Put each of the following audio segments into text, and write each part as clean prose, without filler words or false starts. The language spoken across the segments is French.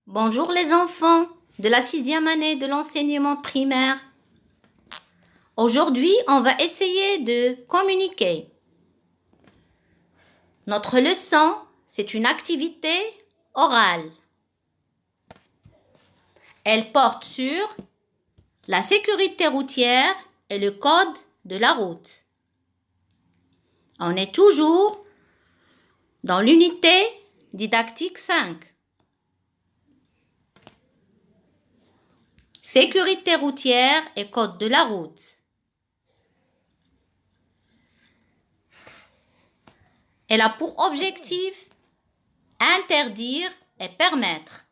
Bonjour les enfants de la 6e année de l'enseignement primaire. Aujourd'hui, on va essayer de communiquer. Notre leçon, c'est une activité orale. Elle porte sur la sécurité routière et le code de la route. On est toujours dans l'unité didactique 5. Sécurité routière et code de la route. Elle a pour objectif interdire et permettre.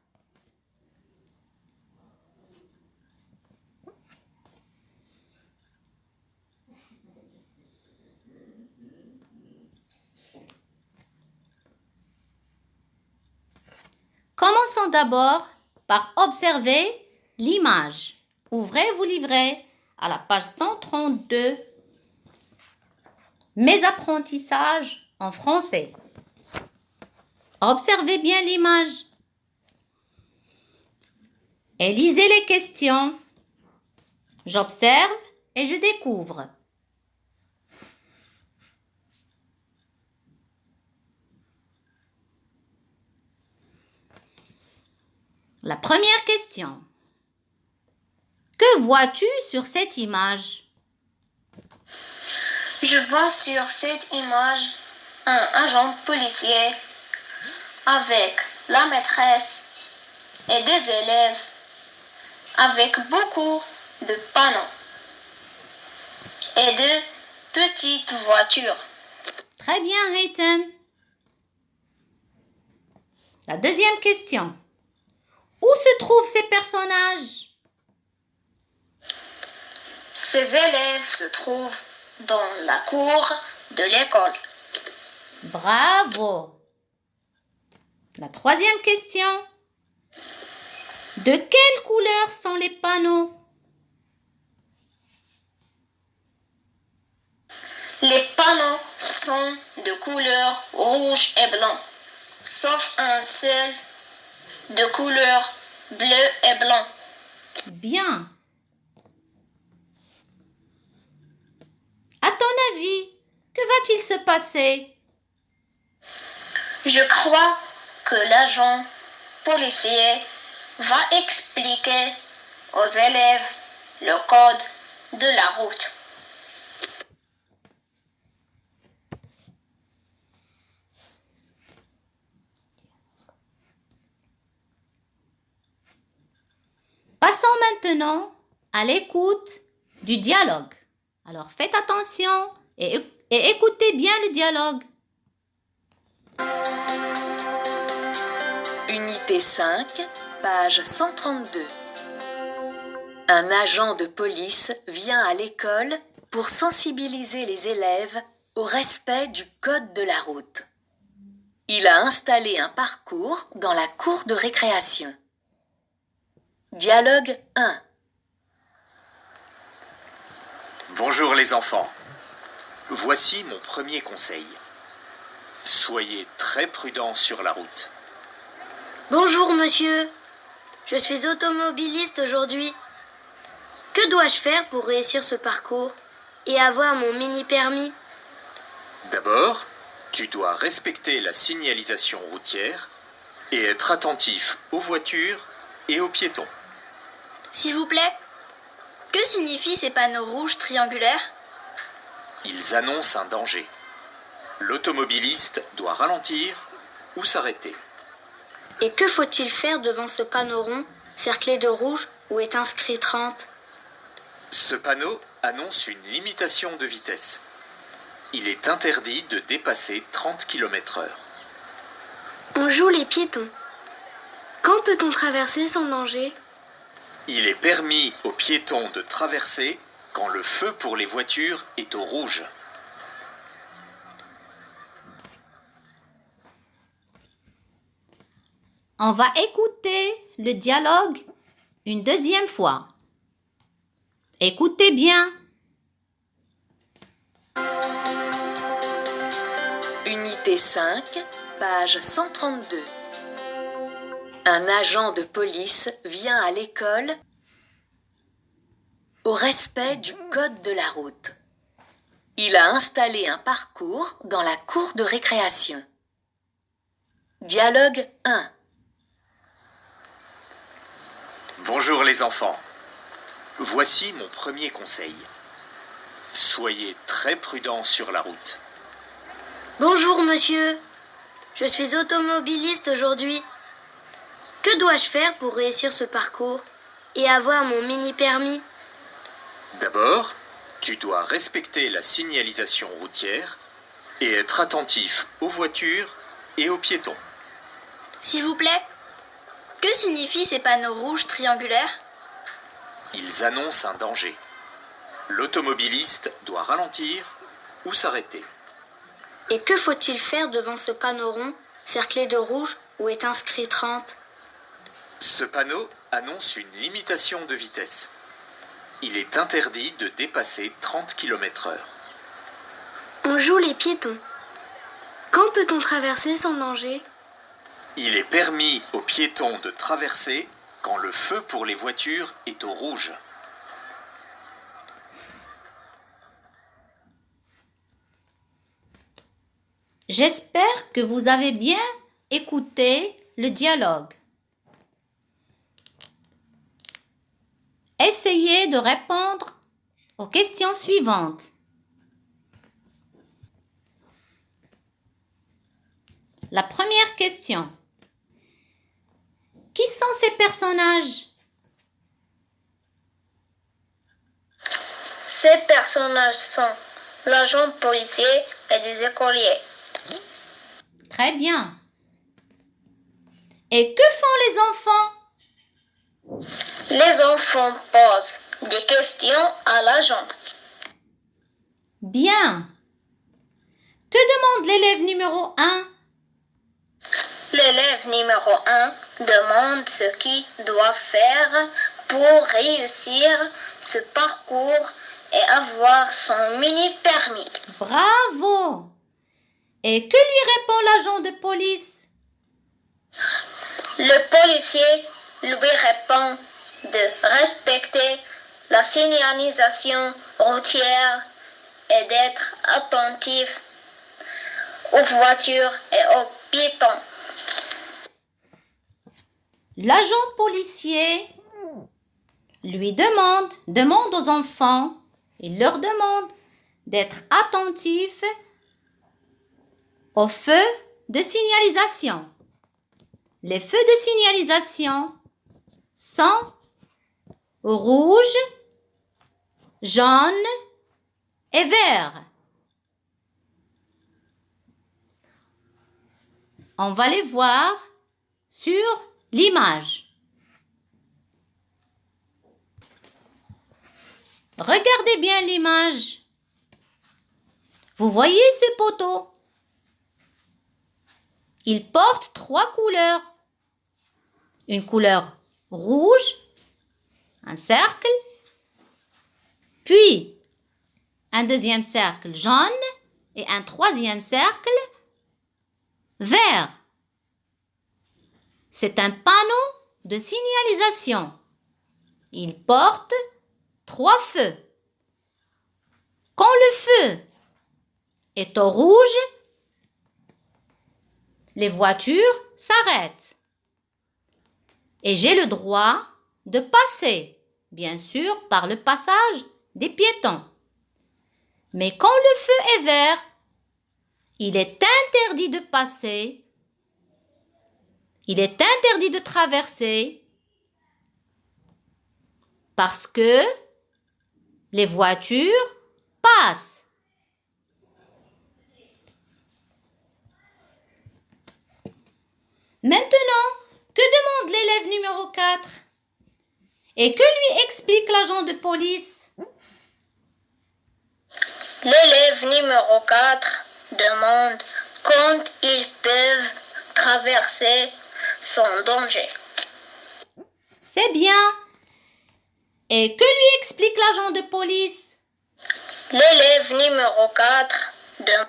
Commençons d'abord par observer l'image. Ouvrez-vous livret à la page 132. Mes apprentissages en français. Observez bien l'image et lisez les questions. J'observe et je découvre. La première question. Que vois-tu sur cette image? Je vois sur cette image un agent policier avec la maîtresse et des élèves avec beaucoup de panneaux et de petites voitures. Très bien, Haytham. La deuxième question. Où se trouvent ces personnages? Ces élèves se trouvent dans la cour de l'école. Bravo. La troisième question. De quelle couleur sont les panneaux? Les panneaux sont de couleur rouge et blanc, sauf un seul de couleur bleu et blanc. Bien. À ton avis, que va-t-il se passer? Je crois que l'agent policier va expliquer aux élèves le code de la route. Passons maintenant à l'écoute du dialogue. Alors faites attention et écoutez bien le dialogue. Unité 5, page 132. Un agent de police vient à l'école pour sensibiliser les élèves au respect du code de la route. Il a installé un parcours dans la cour de récréation. Dialogue 1. Bonjour les enfants. Voici mon premier conseil. Soyez très prudents sur la route. Bonjour monsieur, je suis automobiliste aujourd'hui. Que dois-je faire pour réussir ce parcours et avoir mon mini-permis? D'abord, tu dois respecter la signalisation routière et être attentif aux voitures et aux piétons. S'il vous plaît, que signifient ces panneaux rouges triangulaires? Ils annoncent un danger. L'automobiliste doit ralentir ou s'arrêter. Et que faut-il faire devant ce panneau rond, cerclé de rouge, où est inscrit 30? Ce panneau annonce une limitation de vitesse. Il est interdit de dépasser 30 km/h. On joue les piétons. Quand peut-on traverser sans danger? Il est permis aux piétons de traverser quand le feu pour les voitures est au rouge. On va écouter le dialogue une deuxième fois. Écoutez bien. Unité 5, page 132. Un agent de police vient à l'école au respect du code de la route. Il a installé un parcours dans la cour de récréation. Dialogue 1. Bonjour les enfants. Voici mon premier conseil. Soyez très prudents sur la route. Bonjour monsieur, je suis automobiliste aujourd'hui. Que dois-je faire pour réussir ce parcours et avoir mon mini-permis? D'abord, tu dois respecter la signalisation routière et être attentif aux voitures et aux piétons. S'il vous plaît, que signifient ces panneaux rouges triangulaires? Ils annoncent un danger. L'automobiliste doit ralentir ou s'arrêter. Et que faut-il faire devant ce panneau rond, cerclé de rouge, où est inscrit 30? Ce panneau annonce une limitation de vitesse. Il est interdit de dépasser 30 km/h. On joue les piétons. Quand peut-on traverser sans danger? Il est permis aux piétons de traverser quand le feu pour les voitures est au rouge. J'espère que vous avez bien écouté le dialogue. Essayez de répondre aux questions suivantes. La première question. Qui sont ces personnages? Ces personnages sont l'agent policier et des écoliers. Très bien. Et que font les enfants? Les enfants posent des questions à l'agent. Bien. Que demande l'élève numéro 1? L'élève numéro 1 demande ce qu'il doit faire pour réussir ce parcours et avoir son mini-permis. Bravo! Et que lui répond l'agent de police? Le policier lui répond de respecter la signalisation routière et d'être attentif aux voitures et aux piétons. L'agent policier lui demande aux enfants, il leur demande d'être attentifs aux feux de signalisation. Les feux de signalisation sont rouge, jaune et vert. On va les voir sur l'image. Regardez bien l'image. Vous voyez ce poteau? Il porte 3 couleurs. Une couleur rouge, un cercle, puis un deuxième cercle jaune et un troisième cercle vert. C'est un panneau de signalisation. Il porte 3 feux. Quand le feu est au rouge, les voitures s'arrêtent. Et j'ai le droit de passer, bien sûr, par le passage des piétons. Mais quand le feu est vert, il est interdit de passer, il est interdit de traverser parce que les voitures passent. Maintenant, que demande l'élève numéro 4? Et que lui explique l'agent de police? L'élève numéro 4 demande quand ils peuvent traverser sans danger. C'est bien. Et que lui explique l'agent de police? L'élève numéro 4 demande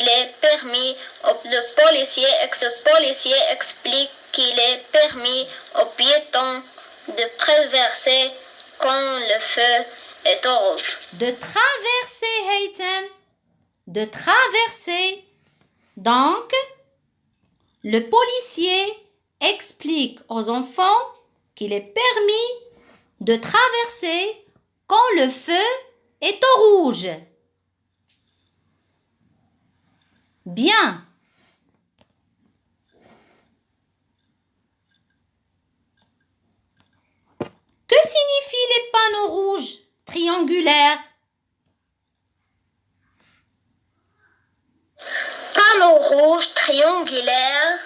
il est permis. Le policier explique qu'il est permis aux piétons de traverser quand le feu est au rouge. De traverser, Haytham. De traverser. Donc, le policier explique aux enfants qu'il est permis de traverser quand le feu est au rouge. Bien. Que signifient les panneaux rouges triangulaires? Panneau rouge triangulaire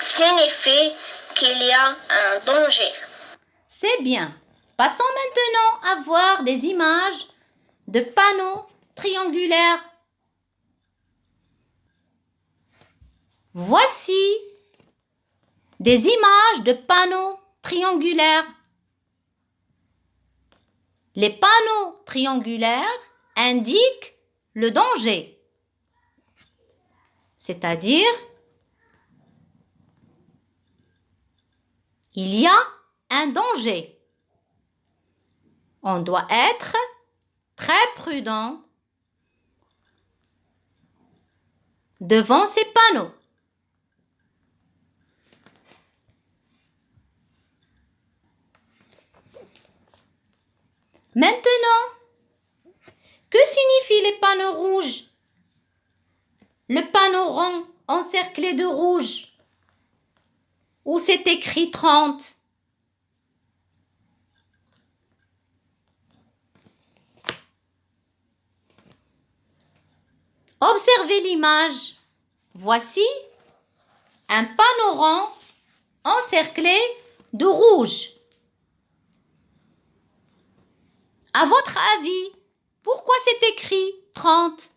signifie qu'il y a un danger. C'est bien. Passons maintenant à voir des images de panneaux triangulaires. Voici des images de panneaux triangulaires. Les panneaux triangulaires indiquent le danger, c'est-à-dire il y a un danger. On doit être très prudent devant ces panneaux. Maintenant, que signifient les panneaux rouges? Le panneau rond encerclé de rouge, où c'est écrit 30. Observez l'image. Voici un panneau rond encerclé de rouge. À votre avis, pourquoi c'est écrit 30?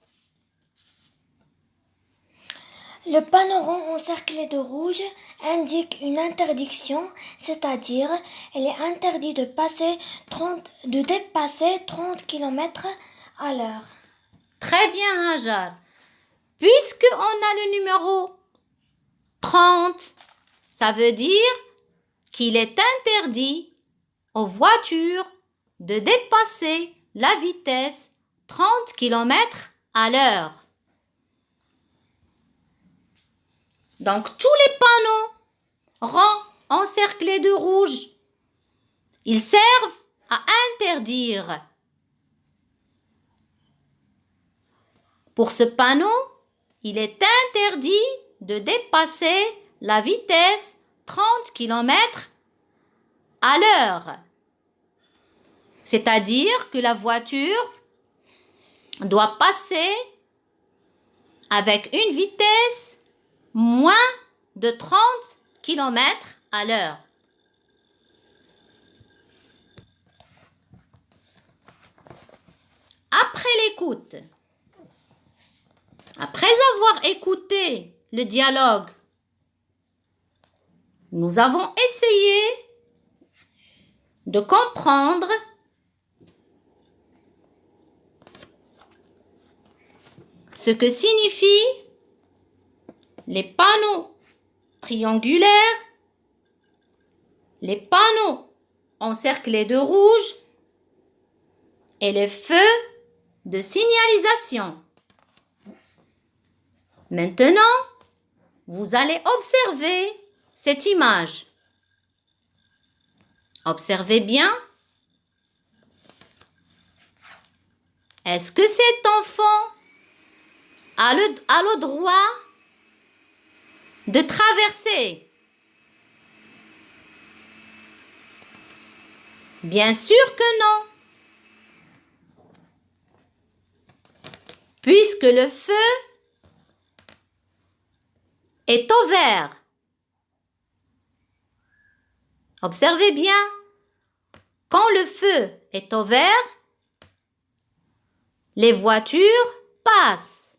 Le panneau rond encerclé de rouge indique une interdiction, c'est-à-dire il est interdit de dépasser 30 km à l'heure. Très bien, Hajar. Puisqu'on a le numéro 30, ça veut dire qu'il est interdit aux voitures de dépasser la vitesse 30 km à l'heure. Donc, tous les panneaux ronds encerclés de rouge, ils servent à interdire. Pour ce panneau, il est interdit de dépasser la vitesse 30 km à l'heure. C'est-à-dire que la voiture doit passer avec une vitesse moins de 30 km à l'heure. Après l'écoute, après avoir écouté le dialogue, nous avons essayé de comprendre ce que signifient les panneaux triangulaires, les panneaux encerclés de rouge et les feux de signalisation. Maintenant, vous allez observer cette image. Observez bien. Est-ce que cet enfant a le droit de traverser? Bien sûr que non. Puisque le feu est au vert. Observez bien. Quand le feu est au vert, les voitures passent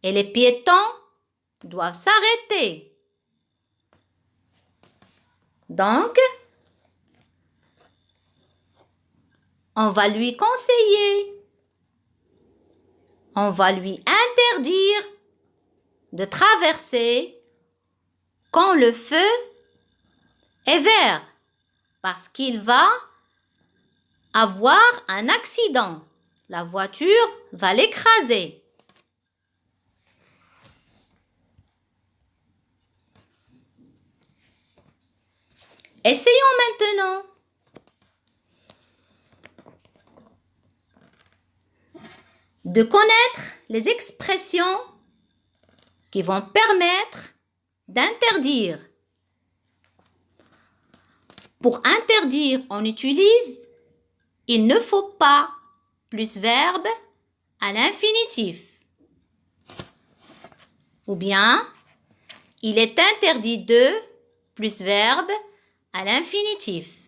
et les piétons doivent s'arrêter. Donc, on va lui conseiller, on va lui interdire de traverser quand le feu est vert parce qu'il va avoir un accident. La voiture va l'écraser. Essayons maintenant. De connaître les expressions qui vont permettre d'interdire. Pour interdire, on utilise « il ne faut pas » plus verbe à l'infinitif. Ou bien « il est interdit de » plus verbe à l'infinitif.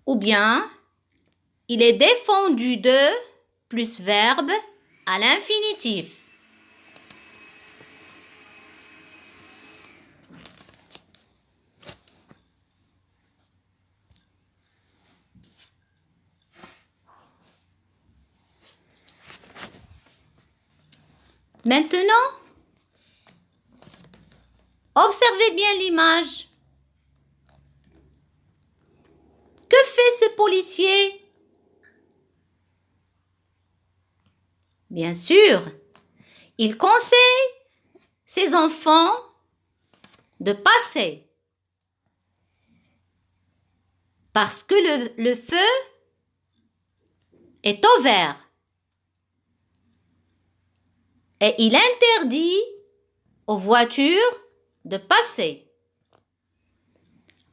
Ou bien « il est défendu de » plus verbe à l'infinitif. Maintenant, observez bien l'image. Que fait ce policier? Bien sûr, il conseille ses enfants de passer parce que le feu est au vert. Et il interdit aux voitures de passer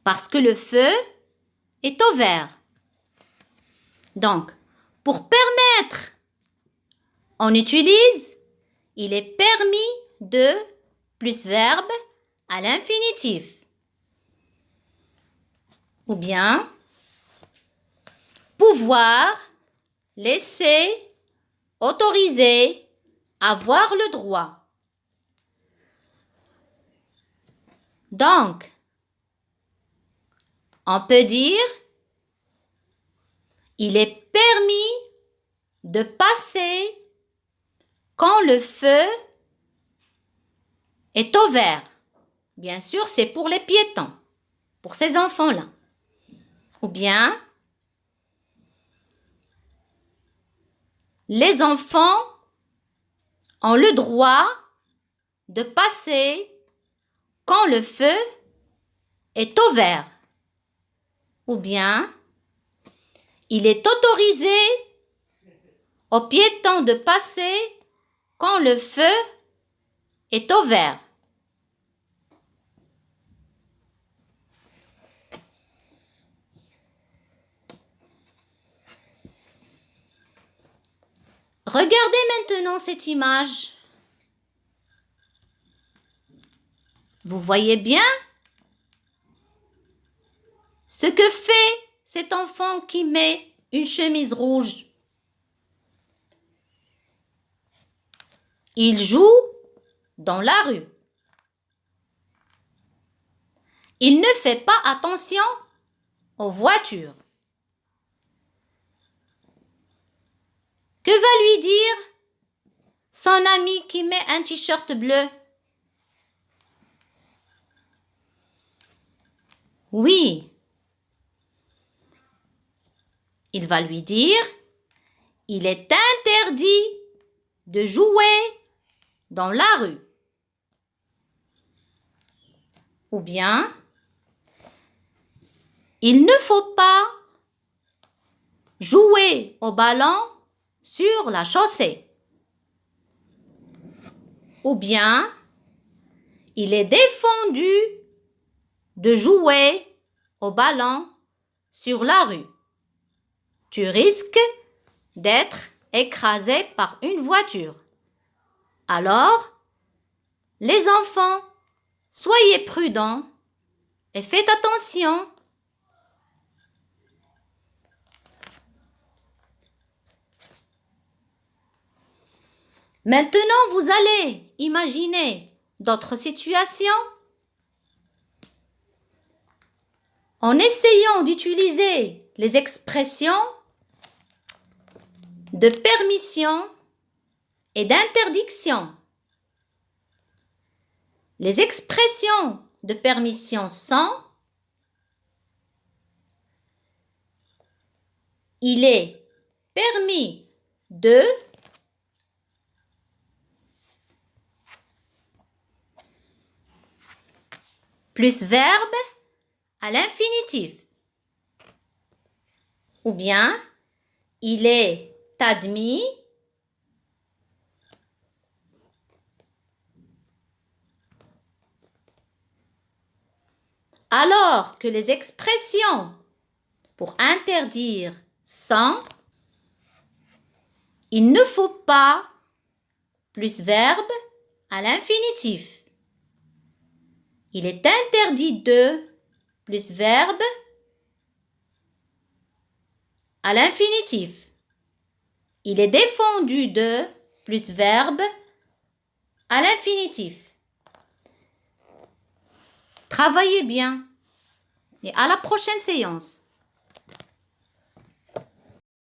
parce que le feu est au vert. Donc, pour permettre, on utilise « il est permis de » plus verbe à l'infinitif. Ou bien « pouvoir », laisser, autoriser, avoir le droit. Donc, on peut dire il est permis de passer quand le feu est au vert. Bien sûr, c'est pour les piétons, pour ces enfants-là. Ou bien, les enfants ont le droit de passer quand le feu est au vert. Ou bien, il est autorisé aux piétons de passer quand le feu est au vert. Regardez maintenant cette image. Vous voyez bien ce que fait cet enfant qui met une chemise rouge. Il joue dans la rue. Il ne fait pas attention aux voitures. Que va lui dire son ami qui met un t-shirt bleu? Oui, il va lui dire, il est interdit de jouer dans la rue. Ou bien, il ne faut pas jouer au ballon sur la chaussée. Ou bien, il est défendu de jouer au ballon sur la rue. Tu risques d'être écrasé par une voiture. Alors, les enfants, soyez prudents et faites attention. Maintenant, vous allez imaginer d'autres situations en essayant d'utiliser les expressions de permission et d'interdiction. Les expressions de permission sans, il est permis de, plus verbe à l'infinitif. Ou bien, il est admis alors que les expressions pour interdire sans, il ne faut pas plus verbe à l'infinitif. Il est interdit de plus verbe à l'infinitif. Il est défendu de plus verbe à l'infinitif. Travaillez bien et à la prochaine séance.